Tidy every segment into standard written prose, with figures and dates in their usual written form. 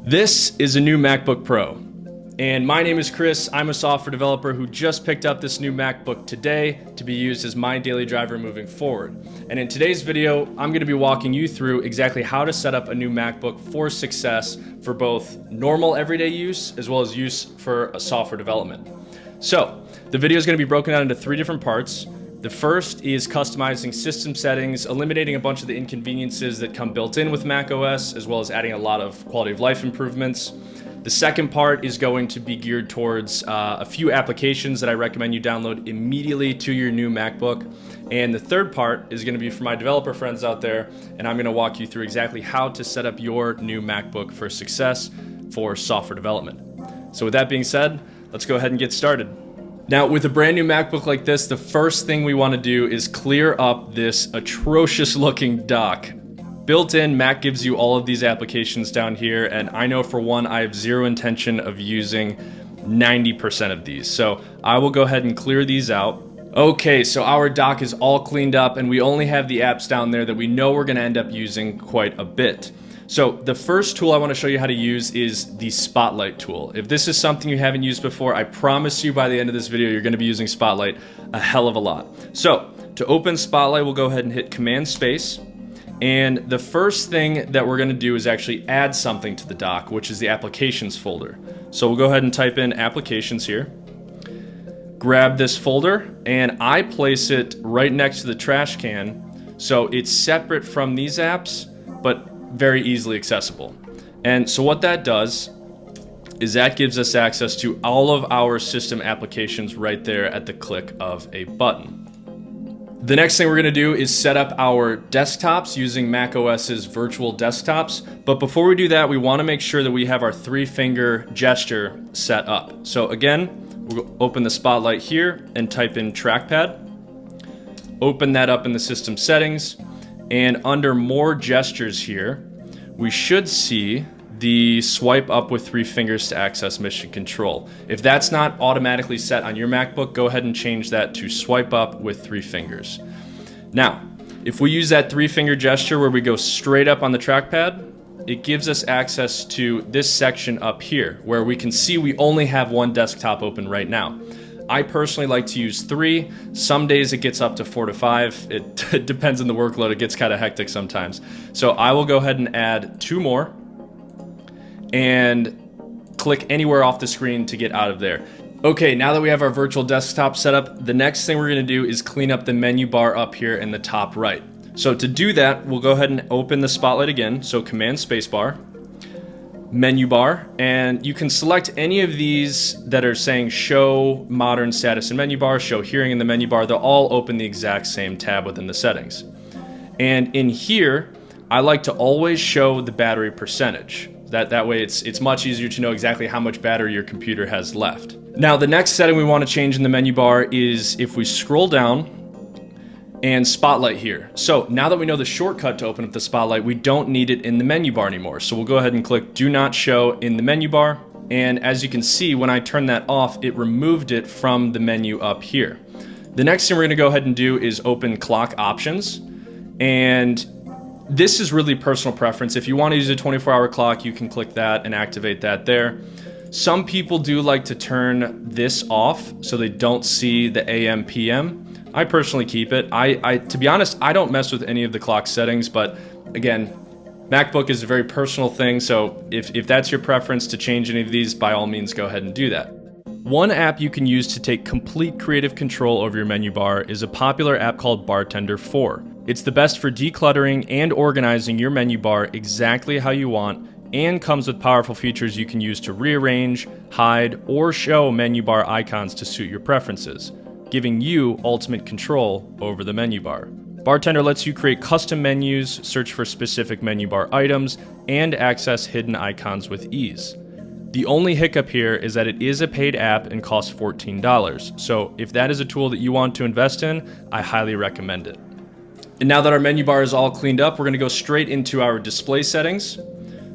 This is a new MacBook Pro, and my name is Chris. I'm a software developer who just picked up this new MacBook today to be used as my daily driver moving forward. And in today's video, I'm going to be walking you through exactly how to set up a new MacBook for success for both normal everyday use as well as use for software development. So the video is going to be broken down into three different parts. The first is customizing system settings, eliminating a bunch of the inconveniences that come built in with macOS, as well as adding a lot of quality of life improvements. The second part is going to be geared towards a few applications that I recommend you download immediately to your new MacBook. And the third part is going to be for my developer friends out there, and I'm going to walk you through exactly how to set up your new MacBook for success for software development. So with that being said, let's go ahead and get started. Now, with a brand new MacBook like this, the first thing we want to do is clear up this atrocious looking dock. Built in, Mac gives you all of these applications down here, and I know for one, I have zero intention of using 90% of these. So I will go ahead and clear these out. Okay, so our dock is all cleaned up, and we only have the apps down there that we know we're going to end up using quite a bit. So the first tool I want to show you how to use is the Spotlight tool. If this is something you haven't used before, I promise you by the end of this video, you're going to be using Spotlight a hell of a lot. So to open Spotlight, we'll go ahead and hit Command Space. And the first thing that we're going to do is actually add something to the dock, which is the Applications folder. So we'll go ahead and type in Applications here. Grab this folder, and I place it right next to the trash can. So it's separate from these apps, but very easily accessible. And so what that does is that gives us access to all of our system applications right there at the click of a button. The next thing we're going to do is set up our desktops using macOS's virtual desktops. But before we do that, we want to make sure that we have our 3-finger gesture set up. So again, we'll open the Spotlight here and type in Trackpad. Open that up in the system settings. And under more gestures here, we should see the swipe up with 3 fingers to access mission control. If that's not automatically set on your MacBook, go ahead and change that to swipe up with 3 fingers. Now, if we use that 3-finger gesture where we go straight up on the trackpad, it gives us access to this section up here where we can see we only have one desktop open right now. I personally like to use 3. Some days it gets up to 4 to 5. It depends on the workload. It gets kind of hectic sometimes. So I will go ahead and add 2 more and click anywhere off the screen to get out of there. Okay, now that we have our virtual desktop set up, the next thing we're going to do is clean up the menu bar up here in the top right. So to do that, we'll go ahead and open the Spotlight again. So Command Spacebar. Menu bar, and you can select any of these that are saying show modern status in menu bar, show hearing in the menu bar. They'll all open the exact same tab within the settings. And in here, I like to always show the battery percentage. That way it's much easier to know exactly how much battery your computer has left. Now the next setting we want to change in the menu bar is if we scroll down and Spotlight here. So now that we know the shortcut to open up the Spotlight, we don't need it in the menu bar anymore. So we'll go ahead and click Do Not Show in the menu bar. And as you can see, when I turn that off, it removed it from the menu up here. The next thing we're going to go ahead and do is open Clock Options. And this is really personal preference. If you want to use a 24-hour clock, you can click that and activate that there. Some people do like to turn this off so they don't see the AM, PM. I personally keep it. To be honest, I don't mess with any of the clock settings, but again, MacBook is a very personal thing, so if that's your preference to change any of these, by all means, go ahead and do that. One app you can use to take complete creative control over your menu bar is a popular app called Bartender 4. It's the best for decluttering and organizing your menu bar exactly how you want, and comes with powerful features you can use to rearrange, hide, or show menu bar icons to suit your preferences, giving you ultimate control over the menu bar. Bartender lets you create custom menus, search for specific menu bar items, and access hidden icons with ease. The only hiccup here is that it is a paid app and costs $14. So if that is a tool that you want to invest in, I highly recommend it. And now that our menu bar is all cleaned up, we're going to go straight into our display settings.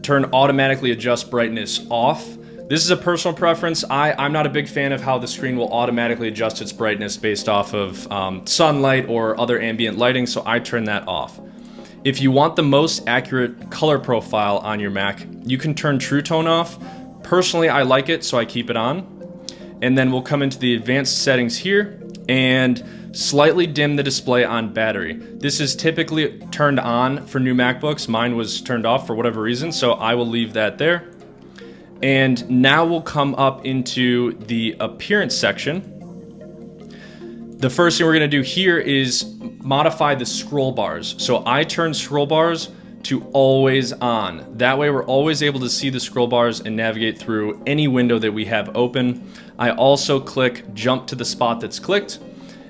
Turn automatically adjust brightness off. This is a personal preference. I'm not a big fan of how the screen will automatically adjust its brightness based off of sunlight or other ambient lighting, so I turn that off. If you want the most accurate color profile on your Mac, you can turn True Tone off. Personally, I like it, so I keep it on. And then we'll come into the advanced settings here and slightly dim the display on battery. This is typically turned on for new MacBooks. Mine was turned off for whatever reason, so I will leave that there. And now we'll come up into the appearance section. The first thing we're gonna do here is modify the scroll bars. So I turn scroll bars to always on. That way we're always able to see the scroll bars and navigate through any window that we have open. I also click jump to the spot that's clicked.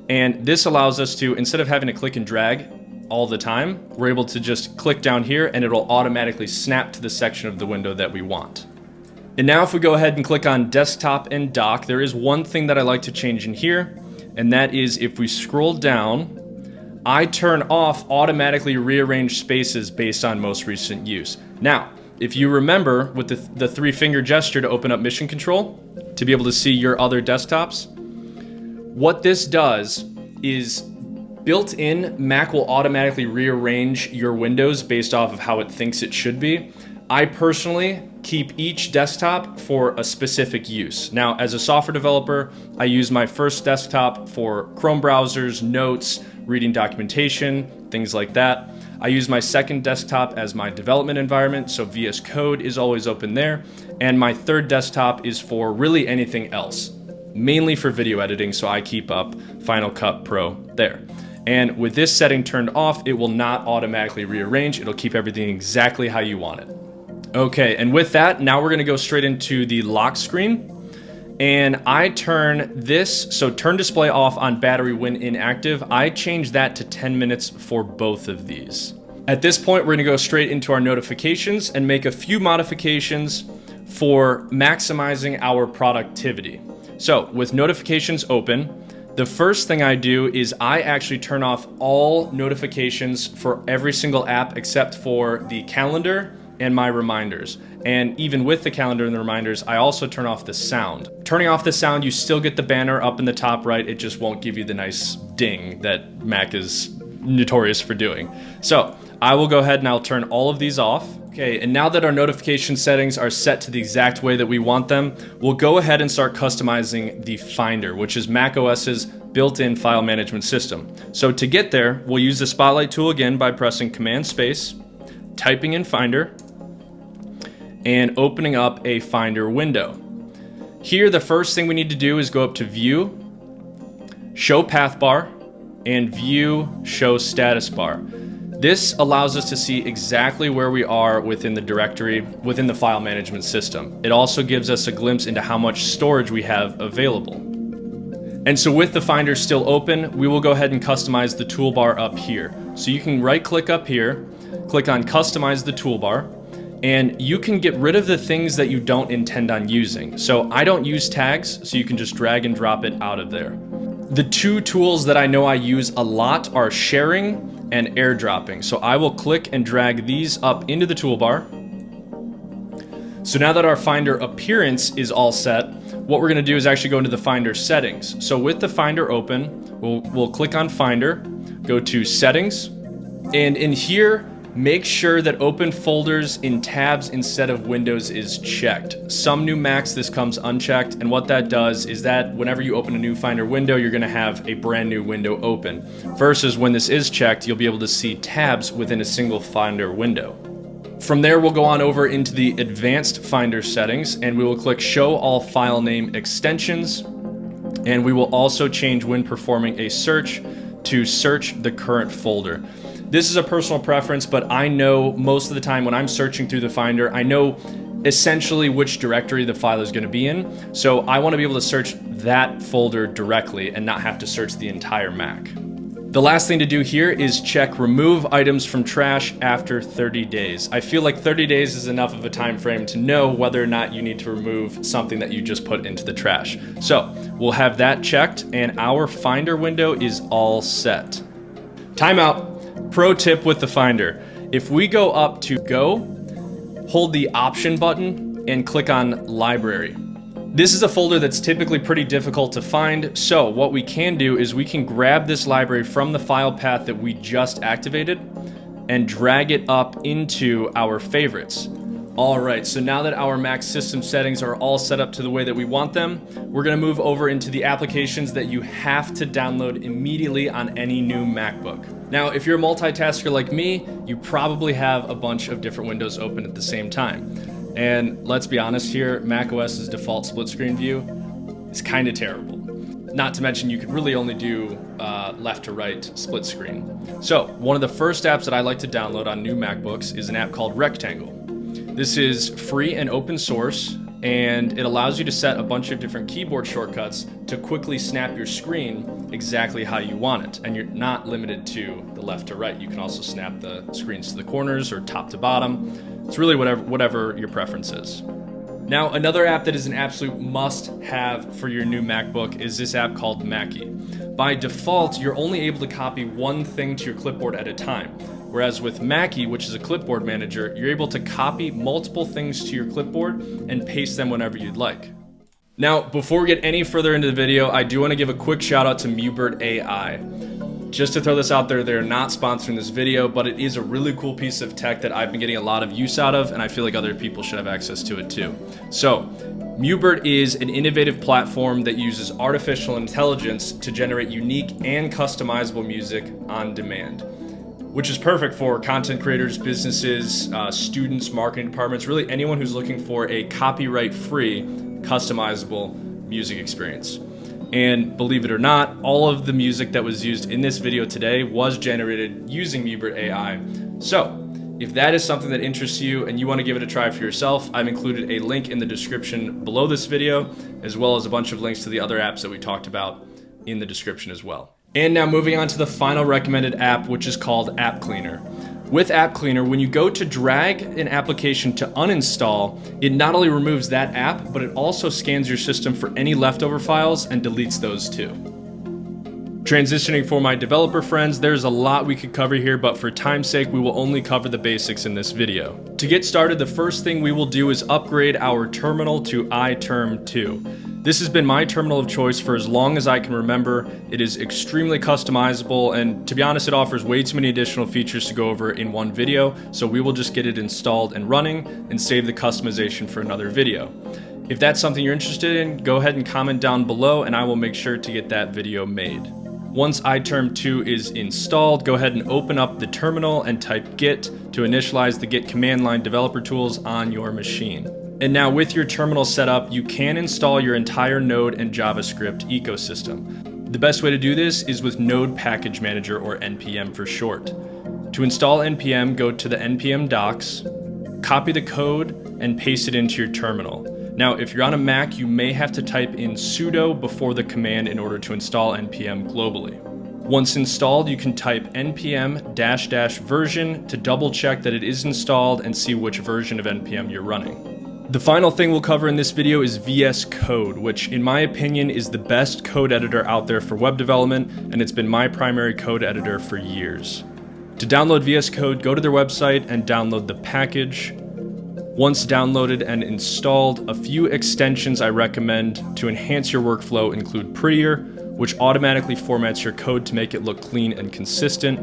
And this allows us to, instead of having to click and drag all the time, we're able to just click down here and it'll automatically snap to the section of the window that we want. And now if we go ahead and click on desktop and dock, there is one thing that I like to change in here. And that is if we scroll down, I turn off automatically rearrange spaces based on most recent use. Now, if you remember with the 3-finger gesture to open up mission control, to be able to see your other desktops, what this does is built in, Mac will automatically rearrange your windows based off of how it thinks it should be. I personally keep each desktop for a specific use. Now, as a software developer, I use my first desktop for Chrome browsers, notes, reading documentation, things like that. I use my second desktop as my development environment, so VS Code is always open there. And my third desktop is for really anything else, mainly for video editing, so I keep up Final Cut Pro there. And with this setting turned off, it will not automatically rearrange. It'll keep everything exactly how you want it. Okay, and with that, now we're gonna go straight into the lock screen. And I turn this, so turn display off on battery when inactive. I change that to 10 minutes for both of these. At this point, we're gonna go straight into our notifications and make a few modifications for maximizing our productivity. So with notifications open, the first thing I do is I actually turn off all notifications for every single app except for the calendar and my reminders. And even with the calendar and the reminders, I also turn off the sound. Turning off the sound, you still get the banner up in the top right. It just won't give you the nice ding that Mac is notorious for doing. So I will go ahead and I'll turn all of these off. Okay, and now that our notification settings are set to the exact way that we want them, we'll go ahead and start customizing the Finder, which is macOS's built-in file management system. So to get there, we'll use the Spotlight tool again by pressing Command Space, typing in Finder, and opening up a Finder window. Here, the first thing we need to do is go up to View, Show Path Bar, and View Show Status Bar. This allows us to see exactly where we are within the directory, within the file management system. It also gives us a glimpse into how much storage we have available. And so with the Finder still open, we will go ahead and customize the toolbar up here. So you can right click up here, click on Customize the Toolbar, and you can get rid of the things that you don't intend on using. So I don't use tags, so you can just drag and drop it out of there. The two tools that I know I use a lot are sharing and airdropping. So I will click and drag these up into the toolbar. So now that our Finder appearance is all set, what we're gonna do is actually go into the Finder settings. So with the Finder open, we'll click on Finder, go to Settings, and in here, make sure that open folders in tabs instead of windows is checked. Some new Macs, this comes unchecked, and what that does is that whenever you open a new Finder window, you're gonna have a brand new window open. Versus when this is checked, you'll be able to see tabs within a single Finder window. From there, we'll go on over into the advanced Finder settings, and we will click Show All File Name Extensions, and we will also change when performing a search to search the current folder. This is a personal preference, but I know most of the time when I'm searching through the Finder, I know essentially which directory the file is going to be in. So I want to be able to search that folder directly and not have to search the entire Mac. The last thing to do here is check remove items from trash after 30 days. I feel like 30 days is enough of a time frame to know whether or not you need to remove something that you just put into the trash. So we'll have that checked and our Finder window is all set. Timeout. Pro tip with the Finder. If we go up to Go, hold the Option button and click on Library. This is a folder that's typically pretty difficult to find, so what we can do is we can grab this library from the file path that we just activated, and drag it up into our favorites. All right, so now that our Mac system settings are all set up to the way that we want them, we're gonna move over into the applications that you have to download immediately on any new MacBook. Now, if you're a multitasker like me, you probably have a bunch of different windows open at the same time. And let's be honest here, macOS's default split screen view is kind of terrible. Not to mention you could really only do left to right split screen. So one of the first apps that I like to download on new MacBooks is an app called Rectangle. This is free and open source, and it allows you to set a bunch of different keyboard shortcuts to quickly snap your screen exactly how you want it. And you're not limited to the left to right. You can also snap the screens to the corners or top to bottom. It's really whatever your preference is. Now, another app that is an absolute must-have for your new MacBook is this app called Mackie. By default, you're only able to copy one thing to your clipboard at a time. Whereas with Mackie, which is a clipboard manager, you're able to copy multiple things to your clipboard and paste them whenever you'd like. Now, before we get any further into the video, I do want to give a quick shout out to Mubert AI. Just to throw this out there, they're not sponsoring this video, but it is a really cool piece of tech that I've been getting a lot of use out of, and I feel like other people should have access to it too. So, Mubert is an innovative platform that uses artificial intelligence to generate unique and customizable music on demand, which is perfect for content creators, businesses, students, marketing departments, really anyone who's looking for a copyright-free, customizable music experience. And believe it or not, all of the music that was used in this video today was generated using Mubert AI. So, if that is something that interests you and you want to give it a try for yourself, I've included a link in the description below this video, as well as a bunch of links to the other apps that we talked about in the description as well. And now moving on to the final recommended app, which is called App Cleaner. With App Cleaner, when you go to drag an application to uninstall, it not only removes that app, but it also scans your system for any leftover files and deletes those too. Transitioning for my developer friends, there's a lot we could cover here, but for time's sake, we will only cover the basics in this video. To get started, the first thing we will do is upgrade our terminal to iTerm 2. This has been my terminal of choice for as long as I can remember. It is extremely customizable, and to be honest, it offers way too many additional features to go over in one video, so we will just get it installed and running and save the customization for another video. If that's something you're interested in, go ahead and comment down below and I will make sure to get that video made. Once iTerm 2 is installed, go ahead and open up the terminal and type git to initialize the Git command line developer tools on your machine. And now with your terminal set up, you can install your entire Node and JavaScript ecosystem. The best way to do this is with Node Package Manager, or NPM for short. To install NPM, go to the NPM docs, copy the code, and paste it into your terminal. Now, if you're on a Mac, you may have to type in sudo before the command in order to install NPM globally. Once installed, you can type npm --version to double check that it is installed and see which version of NPM you're running. The final thing we'll cover in this video is VS Code, which in my opinion is the best code editor out there for web development, and it's been my primary code editor for years. To download VS Code, go to their website and download the package. Once downloaded and installed, a few extensions I recommend to enhance your workflow include Prettier, which automatically formats your code to make it look clean and consistent,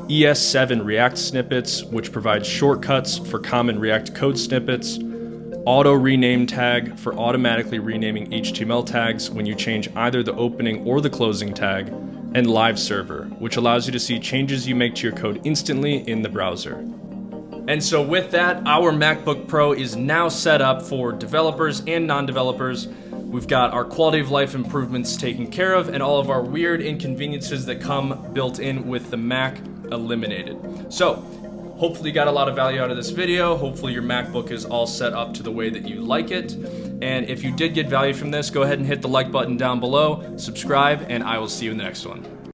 ES7 React snippets, which provides shortcuts for common React code snippets, Auto Rename Tag for automatically renaming HTML tags when you change either the opening or the closing tag, and Live Server, which allows you to see changes you make to your code instantly in the browser. And so with that, our MacBook Pro is now set up for developers and non-developers. We've got our quality of life improvements taken care of and all of our weird inconveniences that come built in with the Mac eliminated. So hopefully you got a lot of value out of this video. Hopefully your MacBook is all set up to the way that you like it. And if you did get value from this, go ahead and hit the like button down below, subscribe, and I will see you in the next one.